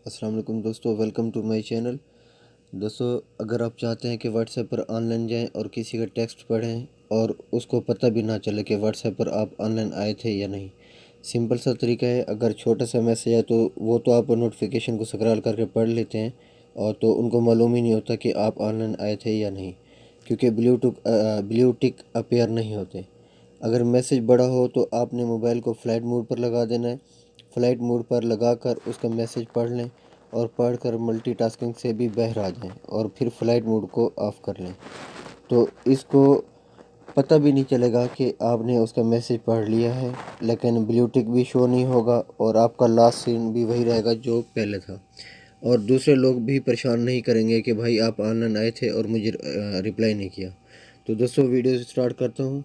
अस्सलाम वालेकुम दोस्तों, वेलकम टू माय चैनल। दोस्तों, अगर आप चाहते हैं कि व्हाट्सएप पर ऑनलाइन जाएं और किसी का टेक्स्ट पढ़ें और उसको पता भी ना चले कि व्हाट्सएप पर आप ऑनलाइन आए थे या नहीं, सिंपल सा तरीका है। अगर छोटा सा मैसेज है तो वो तो आप नोटिफिकेशन को स्क्रॉल करके पढ़ लेते हैं और तो उनको मालूम ही नहीं होता कि आप ऑनलाइन आए थे या नहीं, क्योंकि ब्लू टिक अपीयर नहीं होते। अगर मैसेज बड़ा हो तो आपने मोबाइल को फ़्लाइट मोड पर लगा देना है। फ़्लाइट मोड पर लगाकर उसका मैसेज पढ़ लें और पढ़कर मल्टीटास्किंग से भी बाहर आ जाएं और फिर फ़्लाइट मोड को ऑफ़ कर लें। तो इसको पता भी नहीं चलेगा कि आपने उसका मैसेज पढ़ लिया है, लेकिन ब्लू टिक भी शो नहीं होगा और आपका लास्ट सीन भी वही रहेगा जो पहले था। और दूसरे लोग भी परेशान नहीं करेंगे कि भाई आप ऑनलाइन आए थे और मुझे रिप्लाई नहीं किया। तो दोस्तों, वीडियो स्टार्ट करता हूँ।